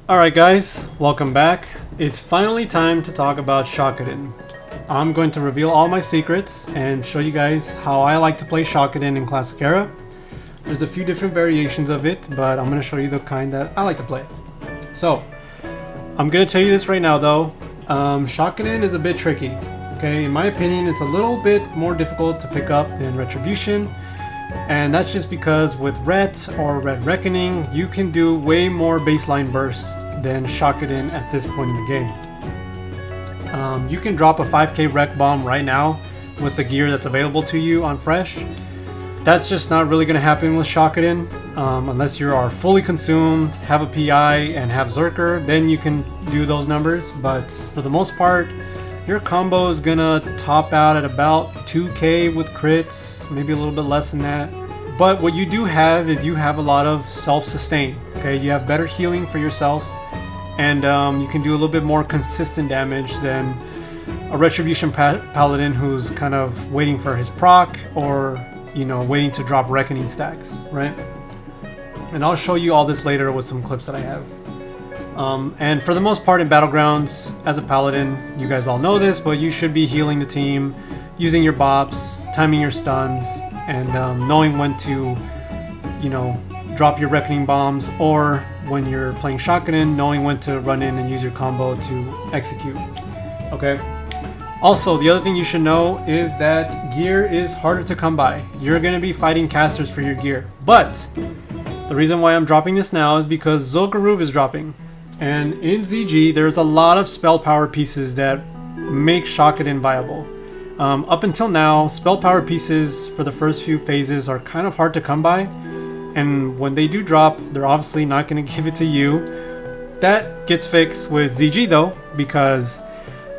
Alright guys, welcome back. It's finally time to talk about Shockadin. I'm going to reveal all my secrets and show you guys how I like to play Shockadin in Classic Era. There's a few different variations of it, but I'm going to show you the kind that I like to play. So, I'm going to tell you this right now though, Shockadin is a bit tricky. Okay, in my opinion, it's a little bit more difficult to pick up than Retribution. And that's just because with Ret or Red Reckoning, you can do way more baseline bursts than Shockadin at this point in the game. You can drop a 5k Rec Bomb right now with the gear that's available to you on Fresh. That's just not really going to happen with Shockadin. Unless you are fully consumed, have a PI, and have Zerker, then you can do those numbers. But for the most part, your combo is gonna top out at about 2k with crits, maybe a little bit less than that. But what you do have is you have a lot of self-sustain. Okay, you have better healing for yourself, and you can do a little bit more consistent damage than a Retribution Paladin who's kind of waiting for his proc, or waiting to drop Reckoning stacks, right? And I'll show you all this later with some clips that I have. And for the most part in Battlegrounds, as a Paladin, you guys all know this, but you should be healing the team, using your bops, timing your stuns, and knowing when to, drop your Reckoning Bombs, or when you're playing Shockadin, knowing when to run in and use your combo to execute. Okay? Also, the other thing you should know is that gear is harder to come by. You're going to be fighting casters for your gear. But the reason why I'm dropping this now is because Zul'Gurub is dropping. And in ZG, there's a lot of spell power pieces that make Shockadin viable. Up until now, spell power pieces for the first few phases are kind of hard to come by. And when they do drop, they're obviously not going to give it to you. That gets fixed with ZG though, because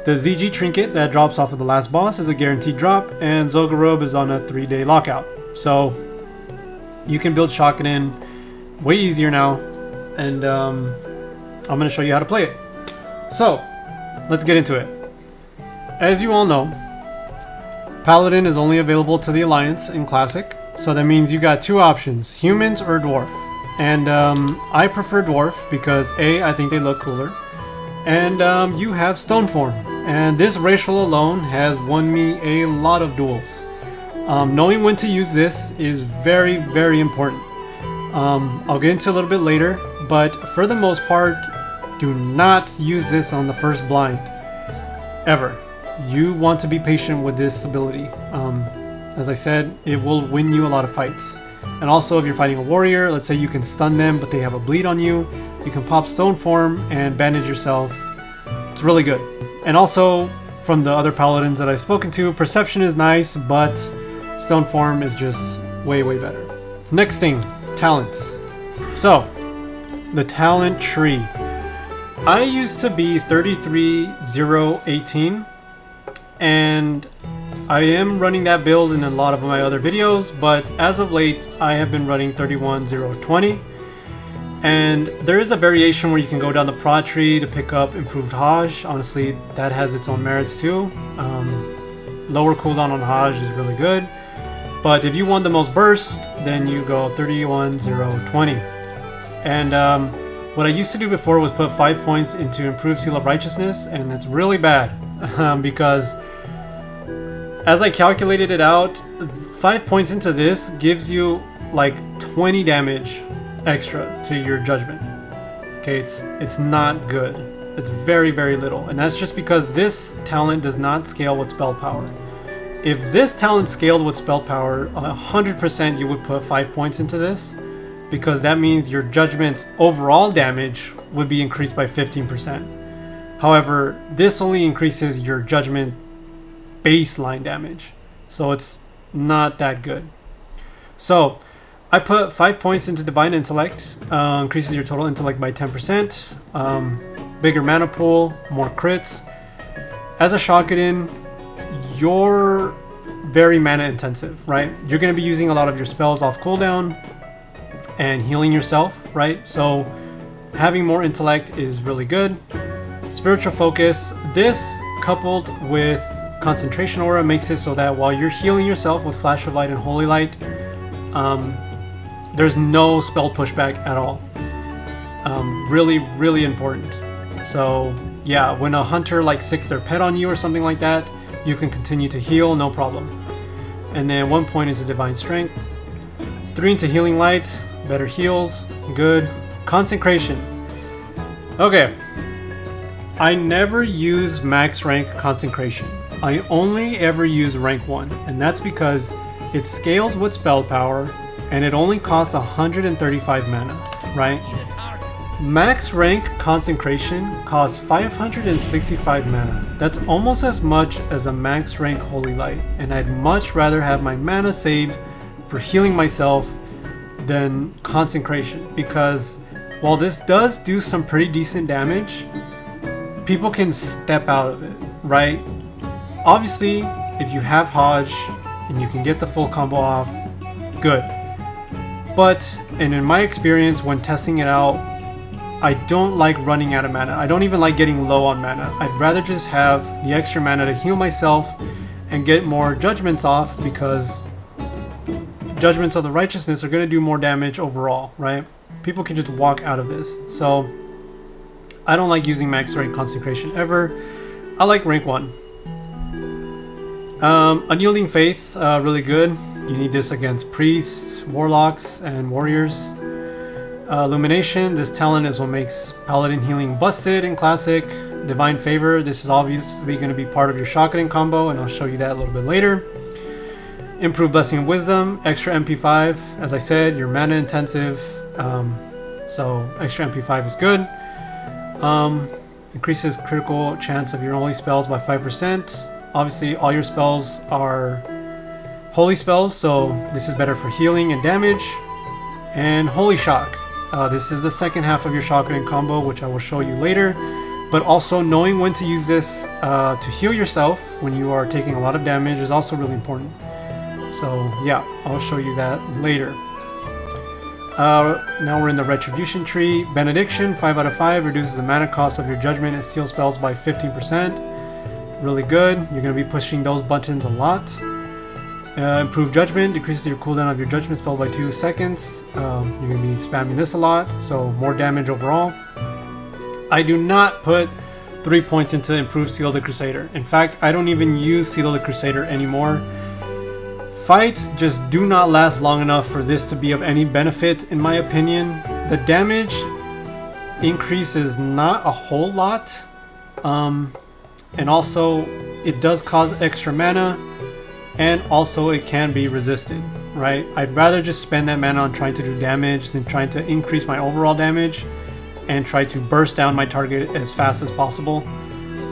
the ZG trinket that drops off of the last boss is a guaranteed drop, and Zul'Gurub is on a 3-day lockout. So you can build Shockadin way easier now, and I'm going to show you how to play it. So, let's get into it. As you all know, Paladin is only available to the Alliance in Classic, so that means you got two options, humans or Dwarf. And I prefer Dwarf because A, I think they look cooler, and you have Stone Form. And this racial alone has won me a lot of duels. Knowing when to use this is very, very important. I'll get into a little bit later, but for the most part, do not use this on the first blind, ever. You want to be patient with this ability. As I said, it will win you a lot of fights. And also, if you're fighting a warrior, let's say you can stun them, but they have a bleed on you, you can pop Stone Form and bandage yourself. It's really good. And also, from the other paladins that I've spoken to, Perception is nice, but Stone Form is just way, way better. Next thing, talents. So, the talent tree. I used to be 33-0-18, and I am running that build in a lot of my other videos, but as of late I have been running 31-0-20, and there is a variation where you can go down the prod tree to pick up improved Hajj. Honestly, that has its own merits too. Lower cooldown on Hajj is really good, but if you want the most burst, then you go 31-0-20. And what I used to do before was put 5 points into improved Seal of Righteousness, and it's really bad because as I calculated it out, 5 points into this gives you like 20 damage extra to your judgment. Okay, it's not good. It's very, very little, and that's just because this talent does not scale with spell power. If this talent scaled with spell power, 100% you would put 5 points into this, because that means your judgment's overall damage would be increased by 15%. However, this only increases your judgment baseline damage, so it's not that good. So I put 5 points into Divine Intellect, increases your total intellect by 10%, bigger mana pool, more crits. As a Shockadin, you're very mana intensive, right? You're going to be using a lot of your spells off cooldown and healing yourself, right? So having more intellect is really good. Spiritual focus, this coupled with concentration aura makes it so that while you're healing yourself with Flash of Light and Holy Light, there's no spell pushback at all. Really important. So yeah, when a hunter like sicks their pet on you or something like that, you can continue to heal, no problem. And then 1 point into divine strength, 3 into healing light, better heals, good. Consecration. Okay, I never use max rank consecration. I only ever use rank 1, and that's because it scales with spell power and it only costs 135 mana, right? Max rank consecration costs 565 mana. That's almost as much as a max rank holy light, and I'd much rather have my mana saved for healing myself than consecration, because while this does do some pretty decent damage, people can step out of it, right? Obviously, if you have Hodge and you can get the full combo off, good. But, and in my experience when testing it out, I don't like running out of mana. I don't even like getting low on mana. I'd rather just have the extra mana to heal myself and get more judgments off, because judgments of the righteousness are going to do more damage overall, right? People can just walk out of this. So I don't like using max rank consecration ever. I like rank 1. Unyielding Faith, really good. You need this against priests, warlocks, and warriors. Illumination, this talent is what makes paladin healing busted in classic. Divine Favor, this is obviously going to be part of your Shockadin combo, and I'll show you that a little bit later. Improved Blessing of Wisdom, extra MP5. As I said, you're mana intensive, so extra MP5 is good. Increases critical chance of your holy spells by 5%. Obviously, all your spells are holy spells, so this is better for healing and damage. And Holy Shock. This is the second half of your Shockadin combo, which I will show you later. But also knowing when to use this to heal yourself when you are taking a lot of damage is also really important. So yeah, I'll show you that later. Now we're in the Retribution tree. Benediction, 5 out of 5, reduces the mana cost of your judgment and seal spells by 15%. Really good. You're going to be pushing those buttons a lot. Improved Judgment, decreases your cooldown of your judgment spell by 2 seconds. You're going to be spamming this a lot, so more damage overall. I do not put 3 points into Improved Seal of the Crusader. In fact, I don't even use Seal of the Crusader anymore. Fights just do not last long enough for this to be of any benefit, in my opinion. The damage increase is not a whole lot, and also it does cause extra mana, and also it can be resisted, right? I'd rather just spend that mana on trying to do damage than trying to increase my overall damage and try to burst down my target as fast as possible.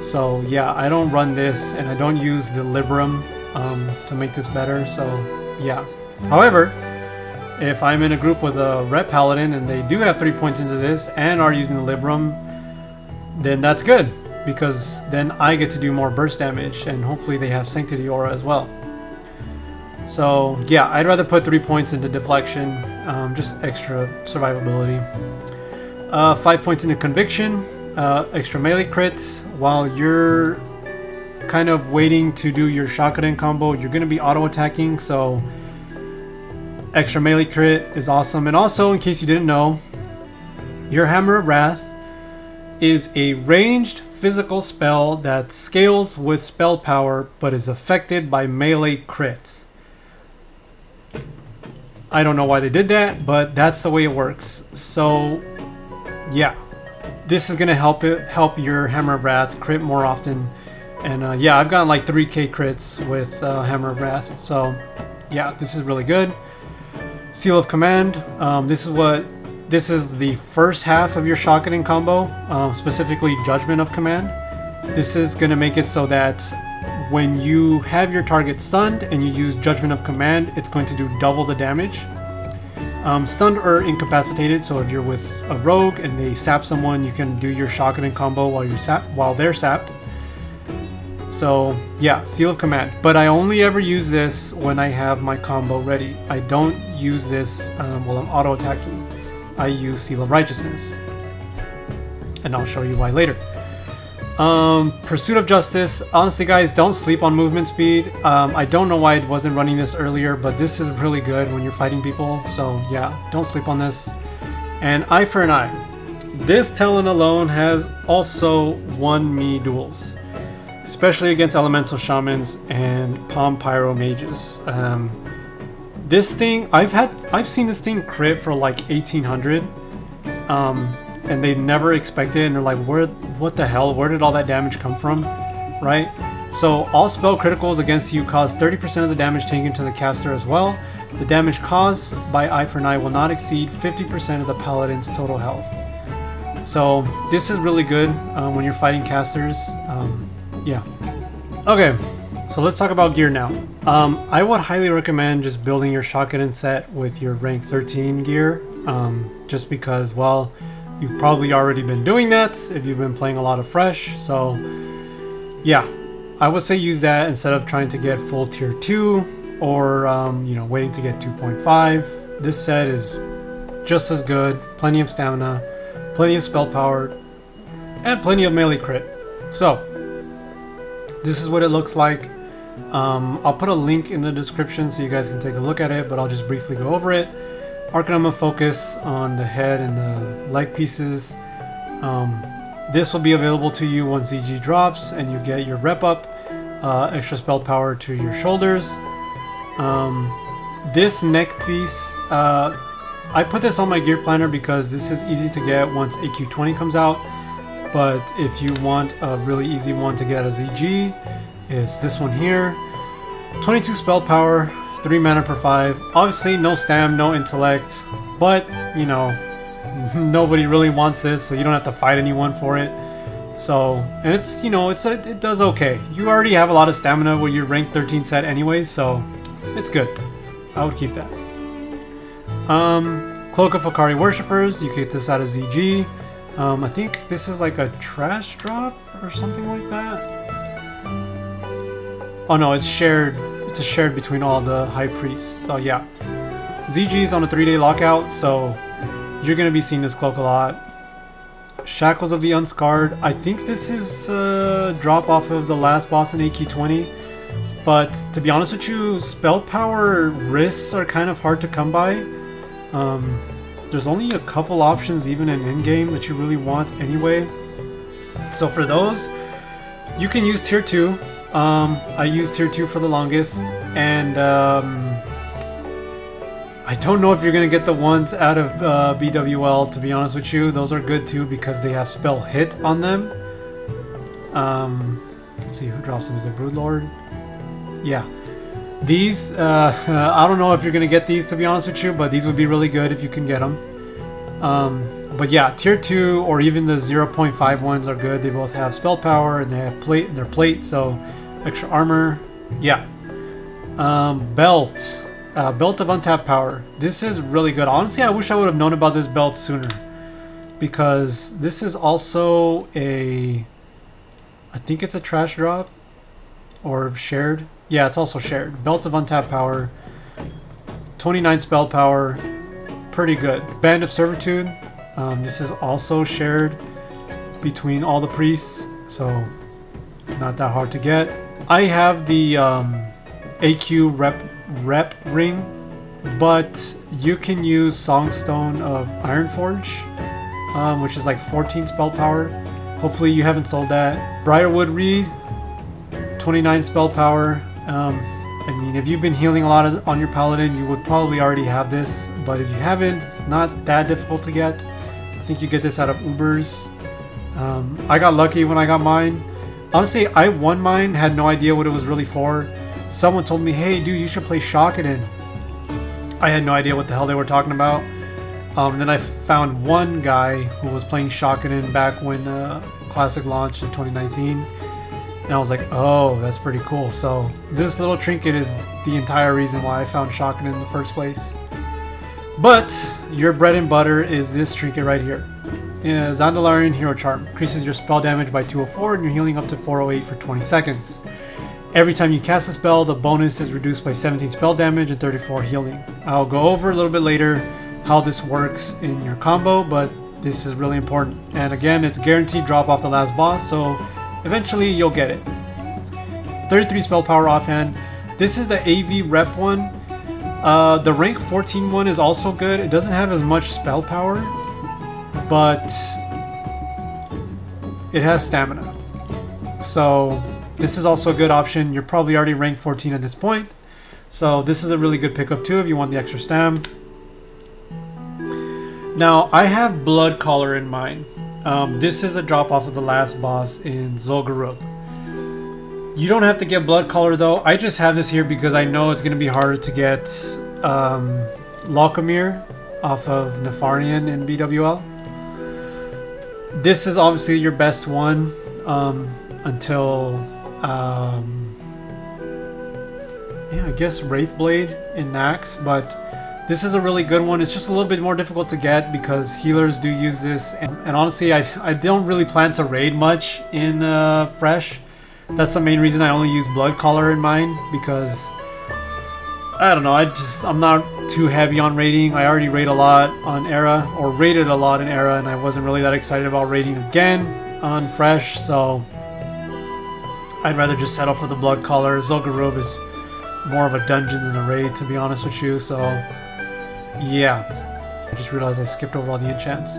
So yeah, I don't run this, and I don't use the Librum to make this better, so yeah. However, if I'm in a group with a Ret Paladin and they do have 3 points into this and are using the Librum, then that's good, because then I get to do more burst damage, and hopefully they have Sanctity Aura as well. So yeah, I'd rather put 3 points into Deflection, just extra survivability. 5 points into Conviction, extra melee crits. While you're kind of waiting to do your Shockadin combo, you're going to be auto-attacking, so extra melee crit is awesome. And also, in case you didn't know, your Hammer of Wrath is a ranged physical spell that scales with spell power but is affected by melee crit. I don't know why they did that, but that's the way it works. So yeah, this is going to help your Hammer of Wrath crit more often. And yeah, I've gotten like 3k crits with Hammer of Wrath, so yeah, this is really good. Seal of Command, this is the first half of your Shockadin combo, specifically Judgment of Command. This is going to make it so that when you have your target stunned and you use Judgment of Command, it's going to do double the damage. Stunned or incapacitated, so if you're with a rogue and they sap someone, you can do your Shockadin combo while they're sapped. So yeah, Seal of Command. But I only ever use this when I have my combo ready. I don't use this while I'm auto-attacking. I use Seal of Righteousness, and I'll show you why later. Pursuit of Justice. Honestly guys, don't sleep on movement speed. I don't know why it wasn't running this earlier, but this is really good when you're fighting people. So yeah, don't sleep on this. And Eye for an Eye. this talent alone has also won me duels, especially against elemental shamans and palm pyro mages. This thing, I've seen this thing crit for like 1800, and they never expected it, and they're like, what the hell? Where did all that damage come from? Right? So all spell criticals against you cause 30% of the damage taken to the caster as well. The damage caused by Eye for an Eye will not exceed 50% of the paladin's total health. So this is really good when you're fighting casters. Yeah. Okay, so let's talk about gear now. I would highly recommend just building your Shockadin set with your rank 13 gear, just because, well, you've probably already been doing that if you've been playing a lot of Fresh. So yeah, I would say use that instead of trying to get full tier 2 or you know, waiting to get 2.5. This set is just as good, plenty of stamina, plenty of spell power, and plenty of melee crit. So this is what it looks like. I'll put a link in the description so you guys can take a look at it, but I'll just briefly go over it. Arcanum focus on the head and the leg pieces. This will be available to you once ZG drops and you get your rep up. Extra spell power to your shoulders. This neck piece, I put this on my gear planner because this is easy to get once AQ20 comes out. But if you want a really easy one to get as ZG, it's this one here. 22 spell power, 3 mana per 5. Obviously no stam, no intellect, but you know, nobody really wants this, so you don't have to fight anyone for it. So, and it's, you know, it does okay. You already have a lot of stamina with your rank 13 set anyways, so it's good. I would keep that. Cloak of Fakari Worshippers, you get this out of ZG. I think this is like a trash drop or something like that. Oh no, it's shared. It's a shared between all the high priests. So yeah, ZG is on a 3-day lockout, so you're gonna be seeing this cloak a lot. Shackles of the Unscarred. I think this is a drop off of the last boss in AQ20, but to be honest with you, spell power wrists are kind of hard to come by. There's only a couple options even in in-game that you really want anyway. So for those, you can use tier 2. I used tier 2 for the longest, and I don't know if you're going to get the ones out of BWL, to be honest with you. Those are good too because they have spell hit on them. Let's see who drops them. Is it Broodlord? Yeah. These, I don't know if you're going to get these, to be honest with you, but these would be really good if you can get them. But yeah, tier 2 or even the 0.5 ones are good. They both have spell power and they have plate, they're plate, so extra armor. Yeah. Belt. Belt of Untapped Power. This is really good. Honestly, I wish I would have known about this belt sooner, because this is also a, I think it's a trash drop or shared. Yeah, it's also shared. Belt of Untapped Power. 29 spell power. Pretty good. Band of Servitude. This is also shared between all the priests, so not that hard to get. I have the AQ rep ring, but you can use Songstone of Ironforge, which is like 14 spell power. Hopefully you haven't sold that. Briarwood Reed, 29 spell power. I mean, if you've been healing a lot on your paladin, you would probably already have this, but if you haven't, it's not that difficult to get. I think you get this out of Ubers. I got lucky when I got mine. Honestly, I won mine, had no idea what it was really for. Someone told me, hey dude, you should play Shockadin. I had no idea what the hell they were talking about. Then I found one guy who was playing Shockadin back when Classic launched in 2019. And I was like, oh, that's pretty cool. So this little trinket is the entire reason why I found Shockadin in the first place. But your bread and butter is this trinket right here. Zandalarian Hero Charm. Increases your spell damage by 204 and your healing up to 408 for 20 seconds. Every time you cast a spell, the bonus is reduced by 17 spell damage and 34 healing. I'll go over a little bit later how this works in your combo, but this is really important. And again, it's guaranteed drop off the last boss, so eventually you'll get it. 33 spell power offhand. This is the AV rep one. The rank 14 one is also good. It doesn't have as much spell power, but it has stamina. So this is also a good option. You're probably already ranked 14 at this point. So this is a really good pickup too if you want the extra stam. Now I have Blood Collar in mind. This is a drop off of the last boss in Zul'Gurub. You don't have to get Blood Collar though. I just have this here because I know it's going to be harder to get Locomir off of Nefarian in BWL. This is obviously your best one until yeah, I guess Wraithblade in Nax, but this is a really good one. It's just a little bit more difficult to get because healers do use this, and honestly I don't really plan to raid much in Fresh. That's the main reason I only use Blood Collar in mine, because I don't know, I'm not too heavy on raiding. I already raid a lot on Era, or raided a lot in Era, and I wasn't really that excited about raiding again on Fresh, so I'd rather just settle for the Blood Collar. Zul'Gurub is more of a dungeon than a raid, to be honest with you, so yeah. I just realized I skipped over all the enchants.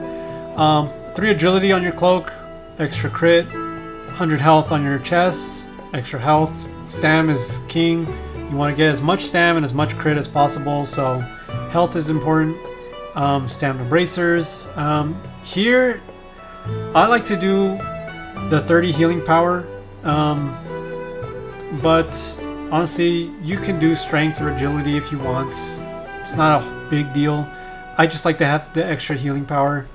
3 agility on your cloak, extra crit, 100 health on your chest, extra health. Stam is king. You want to get as much stam and as much crit as possible, so health is important. Stamina bracers. Here, I like to do the 30 healing power, but honestly, you can do strength or agility if you want. It's not a big deal. I just like to have the extra healing power.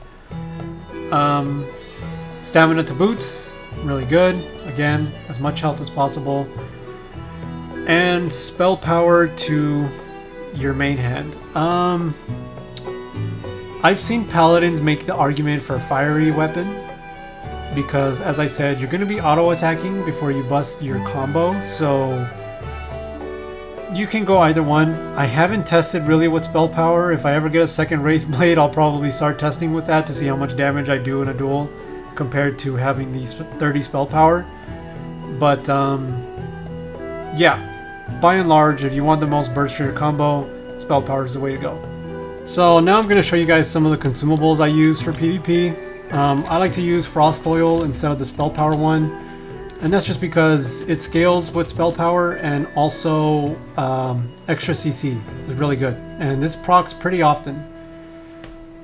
Stamina to boots, really good. Again, as much health as possible. And spell power to your main hand. I've seen paladins make the argument for a fiery weapon, because as I said, you're going to be auto attacking before you bust your combo, so you can go either one. I haven't tested really with spell power. If I ever get a second Wraithblade, I'll probably start testing with that to see how much damage I do in a duel compared to having these 30 spell power. But yeah, by and large, if you want the most burst for your combo, spell power is the way to go. So now I'm going to show you guys some of the consumables I use for PvP. I like to use Frost Oil instead of the spell power one, and that's just because it scales with spell power, and also extra CC is really good, and this procs pretty often.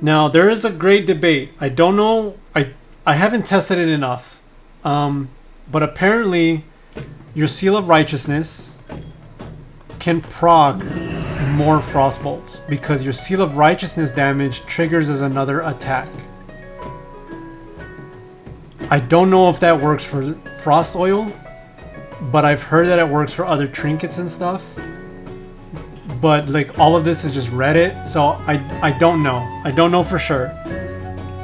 Now there is a great debate. I don't know, I haven't tested it enough, but apparently your Seal of Righteousness can proc more Frost Bolts because your Seal of Righteousness damage triggers as another attack. I don't know if that works for Frost Oil, but I've heard that it works for other trinkets and stuff. But like, all of this is just Reddit, so I don't know. I don't know for sure.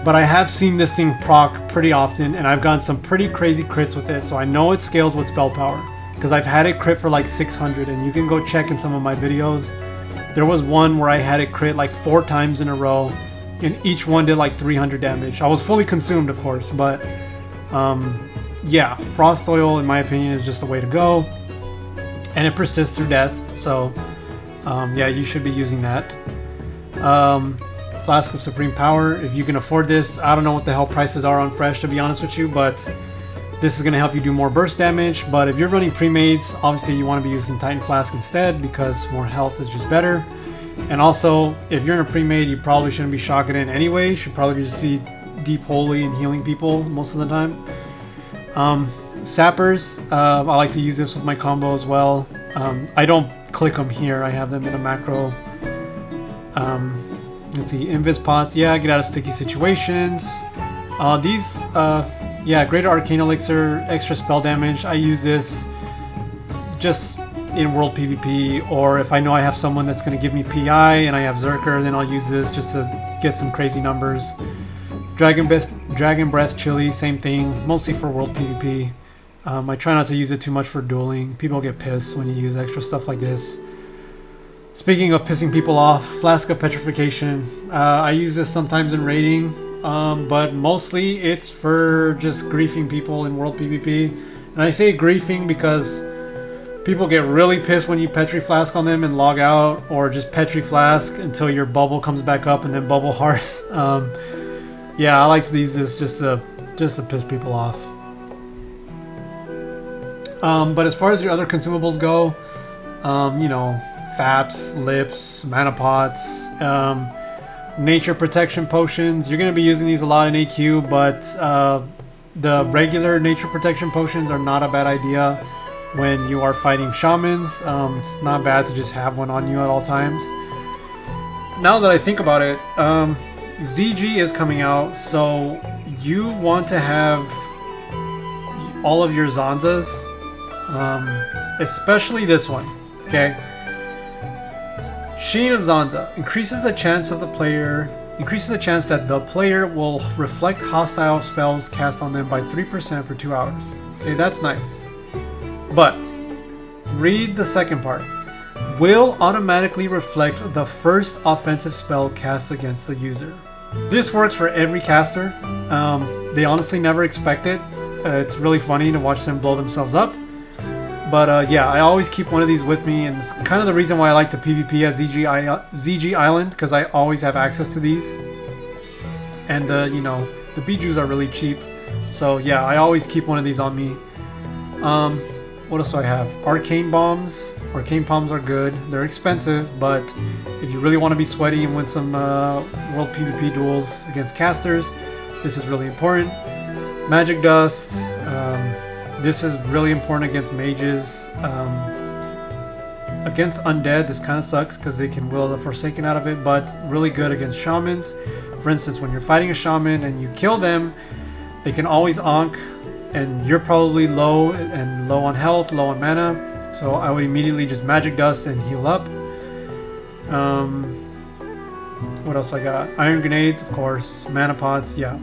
But I have seen this thing proc pretty often, and I've gotten some pretty crazy crits with it, so I know it scales with spell power. Because I've had it crit for like 600, and you can go check in some of my videos. There was one where I had it crit like 4 times in a row, and each one did like 300 damage. I was fully consumed, of course, but yeah, Frost Oil, in my opinion, is just the way to go. And it persists through death, so yeah, you should be using that. Flask of Supreme Power, if you can afford this. I don't know what the hell prices are on Fresh, to be honest with you, but this is going to help you do more burst damage. But if you're running pre-mades, obviously you want to be using Titan Flask instead, because more health is just better. And also, if you're in a pre-made, you probably shouldn't be Shockadin anyway. You should probably just be Deep Holy and healing people most of the time. Sappers, I like to use this with my combo as well. I don't click them here, I have them in a macro. Let's see, Invis Pots, yeah, get out of sticky situations. These, yeah, Greater Arcane Elixir, extra spell damage. I use this just in World PvP, or if I know I have someone that's going to give me PI and I have Zerker, then I'll use this just to get some crazy numbers. Dragon Breath Chili, same thing, mostly for World PvP. I try not to use it too much for dueling. People get pissed when you use extra stuff like this. Speaking of pissing people off, Flask of Petrification. I use this sometimes in raiding, but mostly it's for just griefing people in World PvP. And I say griefing because people get really pissed when you Petri Flask on them and log out, or just Petri Flask until your bubble comes back up and then Bubble Hearth. Yeah, I like to use this just to just to piss people off. But as far as your other consumables go, you know, faps, lips, mana pots, nature protection potions. You're going to be using these a lot in AQ, but the regular nature protection potions are not a bad idea when you are fighting shamans. It's not bad to just have one on you at all times. Now that I think about it, ZG is coming out, so you want to have all of your Zanzas, especially this one, okay? Sheen of Zanza increases the chance that the player will reflect hostile spells cast on them by 3% for 2 hours. Okay, that's nice. But read the second part. Will automatically reflect the first offensive spell cast against the user. This works for every caster. They honestly never expect it. It's really funny to watch them blow themselves up. But yeah, I always keep one of these with me, and it's kind of the reason why I like to PvP at ZG Island, because I always have access to these. And you know, the Bijus are really cheap, so yeah, I always keep one of these on me. What else do I have? Arcane bombs. Arcane bombs are good. They're expensive, but if you really want to be sweaty and win some world PvP duels against casters, this is really important. Magic dust. This is really important against mages. Against undead, this kind of sucks because they can will the Forsaken out of it, but really good against shamans. For instance, when you're fighting a shaman and you kill them, they can always onk, and you're probably low on health, low on mana. So I would immediately just magic dust and heal up. What else I got? Iron grenades, of course. Mana pots, yeah.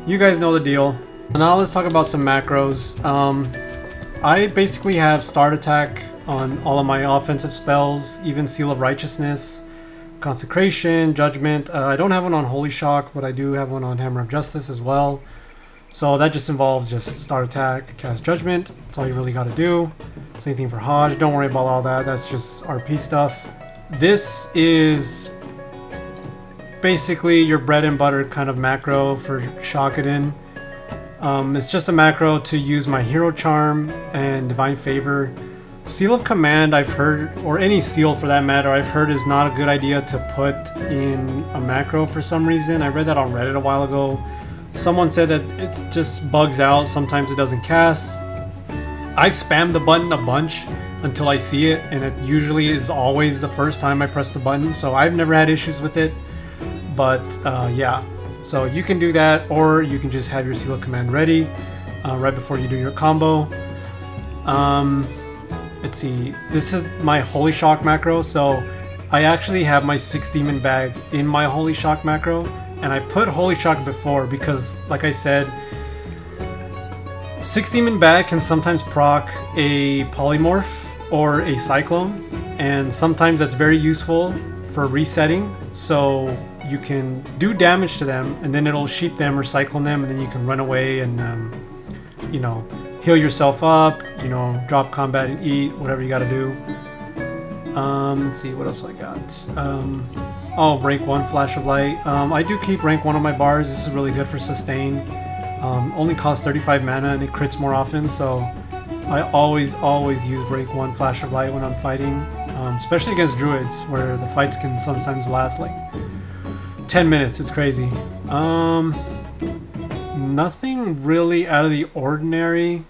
You guys know the deal. Now let's talk about some macros. I basically have start attack on all of my offensive spells, even Seal of Righteousness, Consecration, Judgment. I don't have one on Holy Shock, but I do have one on Hammer of Justice as well. So that just involves just start attack, cast Judgment. That's all you really got to do. Same thing for Hodge. Don't worry about all that. That's just RP stuff. This is basically your bread and butter kind of macro for Shockadin. It's just a macro to use my Hero Charm and Divine Favor. Seal of Command, I've heard, or any seal for that matter, I've heard is not a good idea to put in a macro for some reason. I read that on Reddit a while ago. Someone said that it just bugs out, sometimes it doesn't cast. I've spammed the button a bunch until I see it, and it usually is always the first time I press the button, so I've never had issues with it. But yeah, so you can do that, or you can just have your Seal of Command ready right before you do your combo. Let's see, this is my Holy Shock macro, so I actually have my 6 Demon Bag in my Holy Shock macro, and I put Holy Shock before because, like I said, 6 Demon Bag can sometimes proc a Polymorph or a Cyclone, and sometimes that's very useful for resetting, so you can do damage to them, and then it'll sheep them or Cyclone them, and then you can run away and, you know, heal yourself up, you know, drop combat and eat, whatever you gotta do. Let's see, what else I got? Oh, rank 1 Flash of Light. I do keep rank 1 on my bars. This is really good for sustain. Only costs 35 mana and it crits more often, so I always use rank 1 Flash of Light when I'm fighting, especially against druids, where the fights can sometimes last like 10 minutes. It's crazy. Nothing really out of the ordinary.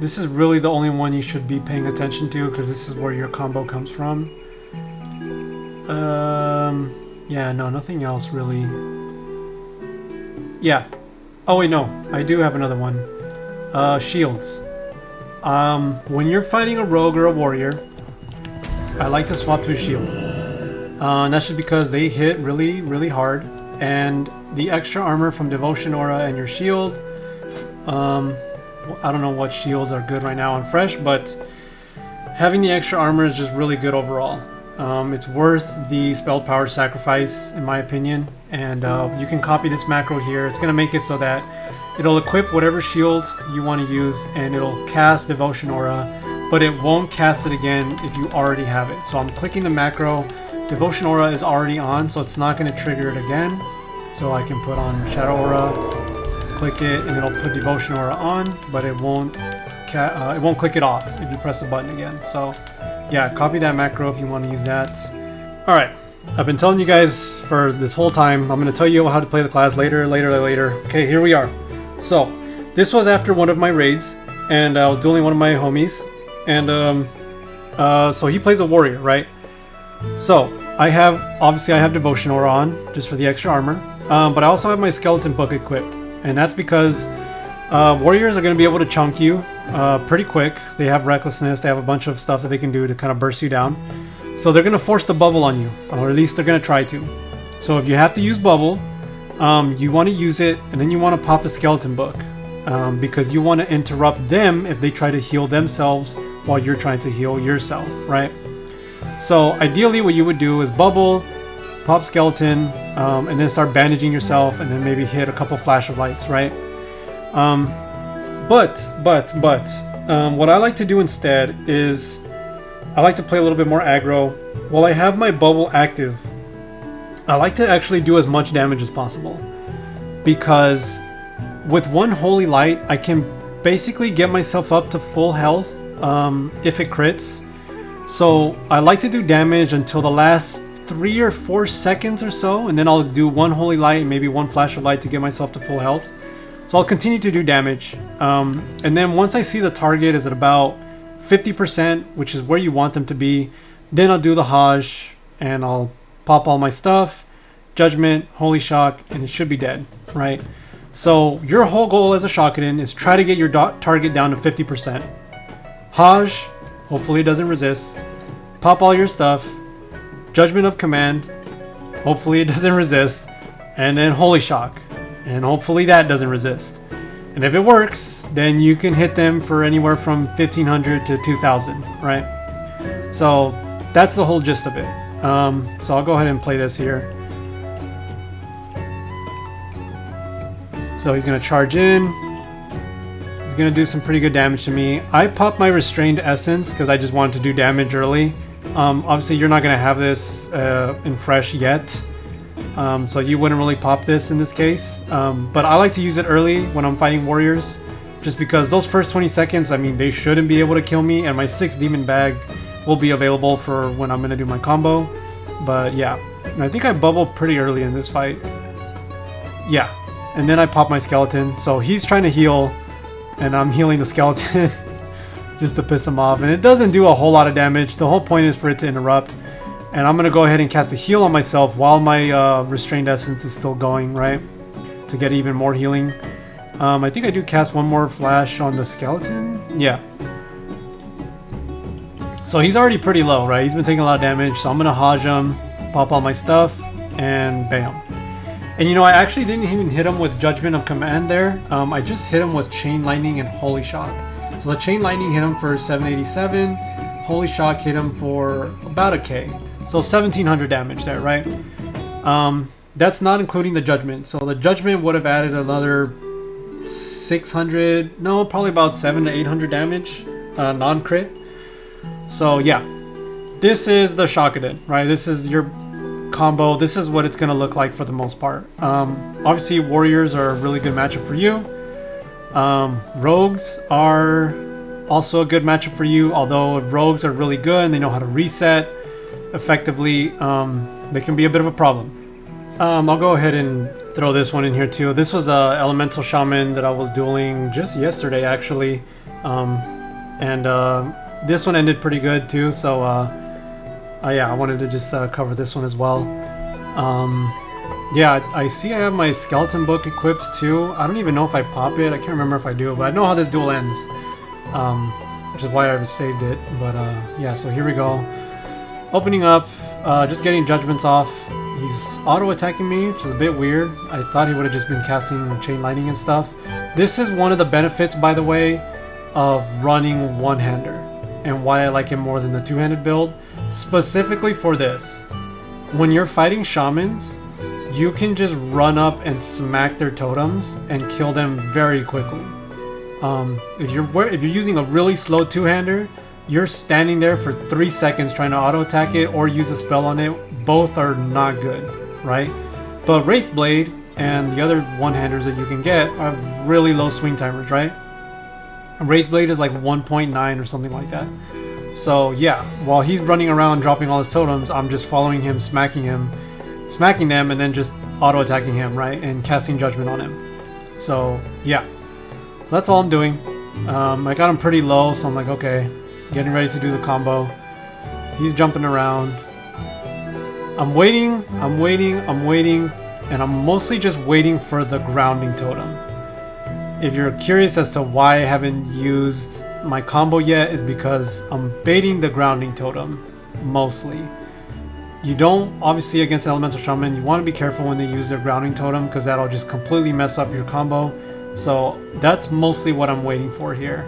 This is really the only one you should be paying attention to, because this is where your combo comes from. Yeah, no, nothing else really. Yeah. Oh wait, no, I do have another one. Shields. When you're fighting a rogue or a warrior, I like to swap to a shield. And that's just because they hit really, really hard, and the extra armor from Devotion Aura and your shield. I don't know what shields are good right now on Fresh, but having the extra armor is just really good overall. It's worth the spell power sacrifice, in my opinion, and you can copy this macro here. It's going to make it so that it'll equip whatever shield you want to use, and it'll cast Devotion Aura, but it won't cast it again if you already have it. So I'm clicking the macro. Devotion Aura is already on, so it's not going to trigger it again. So I can put on Shadow Aura, click it, and it'll put Devotion Aura on, but it won't click it off if you press the button again. So yeah, copy that macro if you want to use that. Alright, I've been telling you guys for this whole time, I'm going to tell you how to play the class later. Okay, here we are. So, this was after one of my raids, and I was dueling one of my homies, and so he plays a warrior, right? So, obviously I have Devotion Aura on, just for the extra armor, but I also have my Skeleton Book equipped, and that's because warriors are going to be able to chunk you pretty quick. They have Recklessness, they have a bunch of stuff that they can do to kind of burst you down. So they're going to force the bubble on you, or at least they're going to try to. So if you have to use bubble, you want to use it, and then you want to pop the Skeleton Book, because you want to interrupt them if they try to heal themselves while you're trying to heal yourself, right? So ideally what you would do is bubble, pop Skeleton, and then start bandaging yourself, and then maybe hit a couple flash of lights, right? But what I like to do instead is I like to play a little bit more aggro. While I have my bubble active, I like to actually do as much damage as possible, because with one Holy Light I can basically get myself up to full health if it crits. So I like to do damage until the last 3 or 4 seconds or so, and then I'll do one Holy Light and maybe one Flash of Light to get myself to full health. So I'll continue to do damage, and then once I see the target is at about 50%, which is where you want them to be, then I'll do the Hajj, and I'll pop all my stuff, Judgment, Holy Shock, and it should be dead, right? So your whole goal as a Shockadin is try to get your target down to 50%. Hajj, hopefully it doesn't resist. Pop all your stuff, Judgment of Command, hopefully it doesn't resist, and then Holy Shock, and hopefully that doesn't resist. And if it works, then you can hit them for anywhere from 1500 to 2000, right? So that's the whole gist of it. So I'll go ahead and play this here. So he's going to charge in. He's going to do some pretty good damage to me. I popped my Restrained Essence because I just wanted to do damage early. Obviously you're not going to have this in fresh yet. So you wouldn't really pop this in this case, but I like to use it early when I'm fighting warriors, just because those first 20 seconds, I mean, they shouldn't be able to kill me, and my 6 demon bag will be available for when I'm going to do my combo. But yeah, and I think I bubbled pretty early in this fight. Yeah, and then I pop my skeleton, so he's trying to heal, and I'm healing the skeleton just to piss him off, and it doesn't do a whole lot of damage. The whole point is for it to interrupt. And I'm going to go ahead and cast a heal on myself while my Restrained Essence is still going, right? To get even more healing. I think I do cast one more flash on the skeleton. Yeah. So he's already pretty low, right? He's been taking a lot of damage. So I'm going to Hajj him, pop all my stuff, and bam. And you know, I actually didn't even hit him with Judgment of Command there. I just hit him with Chain Lightning and Holy Shock. So the Chain Lightning hit him for 787. Holy Shock hit him for about 1k. So 1700 damage there, right? That's not including the Judgment. So the Judgment would have added another 600, no, probably about 700 to 800 damage, non-crit. So yeah, this is the Shockadin, right? This is your combo. This is what it's going to look like for the most part. Obviously, warriors are a really good matchup for you. Rogues are also a good matchup for you, although if rogues are really good and they know how to reset effectively, they can be a bit of a problem. I'll go ahead and throw this one in here too. This was a elemental shaman that I was dueling just yesterday actually, and this one ended pretty good too, so yeah, I wanted to just cover this one as well. Yeah, I see I have my skeleton book equipped too. I don't even know if I pop it. I can't remember if I do, but I know how this duel ends, which is why I saved it. But yeah, so here we go. Opening up, just getting judgments off. He's auto-attacking me, which is a bit weird. I thought he would have just been casting Chain Lightning and stuff. This is one of the benefits, by the way, of running one-hander, and why I like him more than the two-handed build. Specifically for this, when you're fighting shamans, you can just run up and smack their totems and kill them very quickly. If you're using a really slow two-hander, you're standing there for 3 seconds trying to auto-attack it or use a spell on it. Both are not good, right? But Wraithblade, and the other one-handers that you can get have really low swing timers, right? Wraith Blade is like 1.9 or something like that. So yeah, while he's running around dropping all his totems, I'm just following him, smacking them, and then just auto-attacking him, right? And casting Judgment on him. So yeah, so that's all I'm doing. I got him pretty low, so I'm like, okay, getting ready to do the combo. He's jumping around. I'm waiting, and I'm mostly just waiting for the grounding totem. If you're curious as to why I haven't used my combo yet, is because I'm baiting the grounding totem, mostly. You don't, obviously against Elemental Shaman, you want to be careful when they use their grounding totem, because that'll just completely mess up your combo. So that's mostly what I'm waiting for here.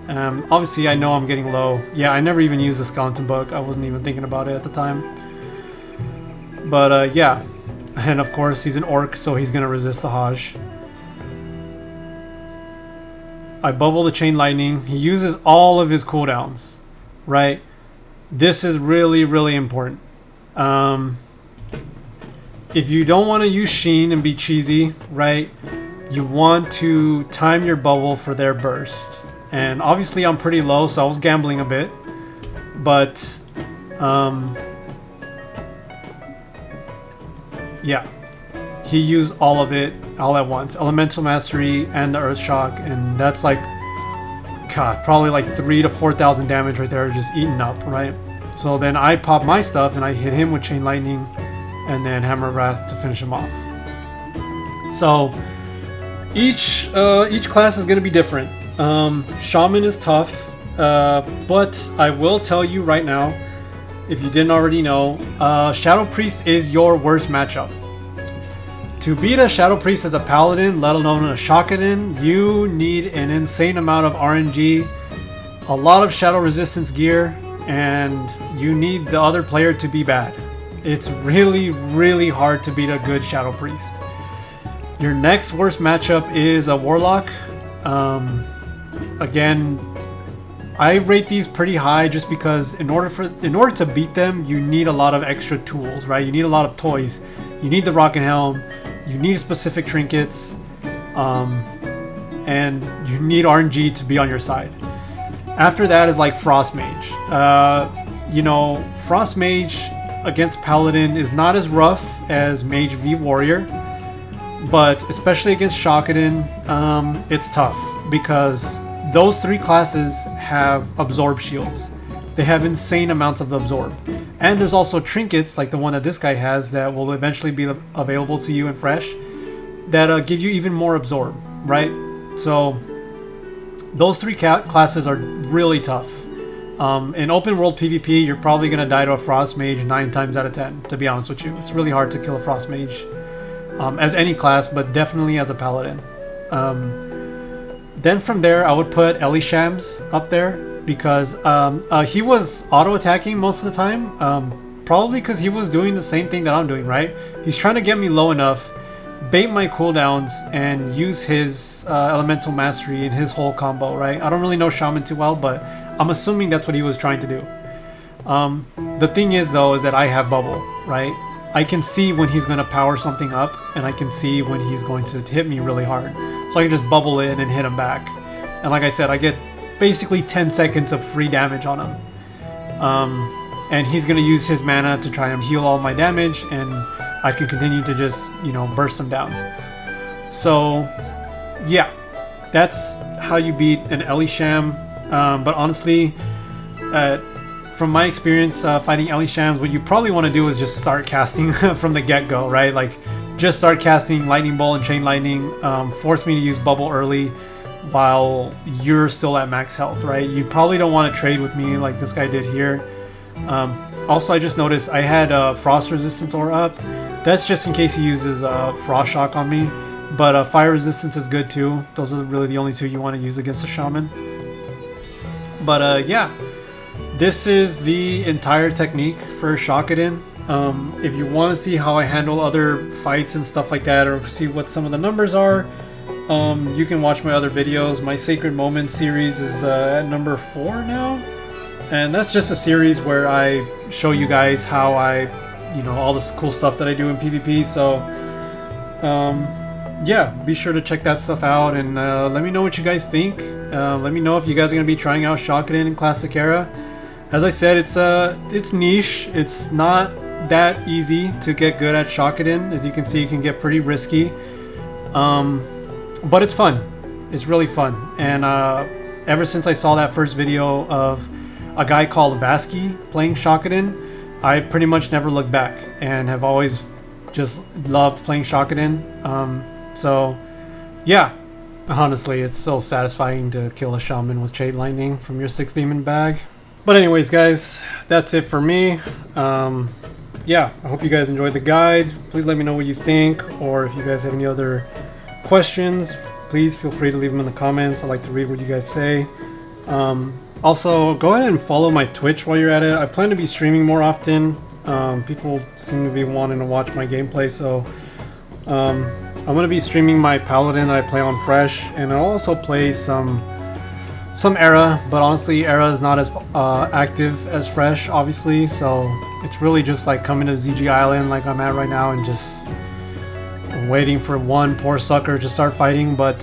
Obviously I know I'm getting low. Yeah, I never even used the Skeleton Book. I wasn't even thinking about it at the time. But yeah, and of course he's an orc, so he's going to resist the Hajj. I bubble the Chain Lightning. He uses all of his cooldowns, right? This is really, really important. If you don't want to use Sheen and be cheesy, right, you want to time your bubble for their burst. And obviously I'm pretty low, so I was gambling a bit. But, yeah. He used all of it all at once. Elemental Mastery and the Earth Shock, and that's like, God, probably like 3,000 to 4,000 damage right there, just eaten up, right? So then I pop my stuff and I hit him with Chain Lightning and then Hammer of Wrath to finish him off. So each class is going to be different. Shaman is tough, but I will tell you right now, if you didn't already know, Shadow Priest is your worst matchup. To beat a Shadow Priest as a Paladin, let alone a Shockadin, you need an insane amount of RNG, a lot of Shadow Resistance gear, and you need the other player to be bad. It's really, really hard to beat a good Shadow Priest. Your next worst matchup is a Warlock. Again, I rate these pretty high just because in order to beat them, you need a lot of extra tools, right? You need a lot of toys. You need the Rocket Helm. You need specific trinkets, and you need RNG to be on your side. After that is like Frost Mage. You know, Frost Mage against Paladin is not as rough as Mage v Warrior, but especially against Shockadin, it's tough because those three classes have Absorb shields. They have insane amounts of Absorb. And there's also trinkets, like the one that this guy has, that will eventually be available to you in Fresh, that give you even more Absorb, right? So those three classes are really tough. In open world PvP, you're probably going to die to a Frost Mage 9 times out of 10, to be honest with you. It's really hard to kill a Frost Mage as any class, but definitely as a Paladin. Then from there, I would put Elishams up there, because he was auto-attacking most of the time, probably because he was doing the same thing that I'm doing, right? He's trying to get me low enough, bait my cooldowns, and use his Elemental Mastery in his whole combo, right? I don't really know Shaman too well, but I'm assuming that's what he was trying to do. The thing is, though, is that I have Bubble, right? I can see when he's going to power something up, and I can see when he's going to hit me really hard. So I can just bubble it and hit him back. And like I said, I get basically 10 seconds of free damage on him. And he's going to use his mana to try and heal all my damage, and I can continue to just, you know, burst him down. So, yeah, that's how you beat an Elisham. But honestly, from my experience fighting Elishams, what you probably want to do is just start casting from the get-go, right? Like, just start casting Lightning Bolt and Chain Lightning, force me to use Bubble early while you're still at max health, right? You probably don't want to trade with me like this guy did here. Also, I just noticed I had Frost Resistance Aura up. That's just in case he uses Frost Shock on me. But Fire Resistance is good too. Those are really the only two you want to use against a Shaman. But yeah, this is the entire technique for Shockadin. If you want to see how I handle other fights and stuff like that, or see what some of the numbers are, you can watch my other videos. My Sacred Moments series is at number 4 now. And that's just a series where I show you guys how I, you know, all this cool stuff that I do in PvP. So yeah, be sure to check that stuff out, and let me know what you guys think. Let me know if you guys are gonna be trying out Shockadin in Classic Era. As I said, it's niche. It's not that easy to get good at Shockadin. As you can see, it can get pretty risky, but it's fun. It's really fun, and ever since I saw that first video of a guy called Vasky playing Shockadin, I've pretty much never looked back and have always just loved playing Shockadin. So yeah, honestly, it's so satisfying to kill a shaman with Shade Lightning from your 6 demon bag. But anyways, guys, that's it for me. Yeah, I hope you guys enjoyed the guide. Please let me know what you think, or if you guys have any other questions, please feel free to leave them in the comments. I like to read what you guys say. Also, go ahead and follow my Twitch while you're at it. I plan to be streaming more often. People seem to be wanting to watch my gameplay, so I'm going to be streaming my Paladin that I play on Fresh, and I'll also play some Era, but honestly, Era is not as active as Fresh, obviously, so it's really just like coming to ZG Island like I'm at right now and just waiting for one poor sucker to start fighting. But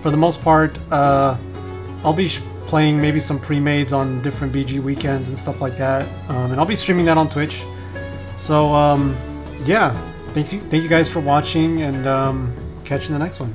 for the most part, I'll be playing maybe some pre-mades on different BG weekends and stuff like that, and I'll be streaming that on Twitch. So yeah, thank you guys for watching, and catch you in the next one.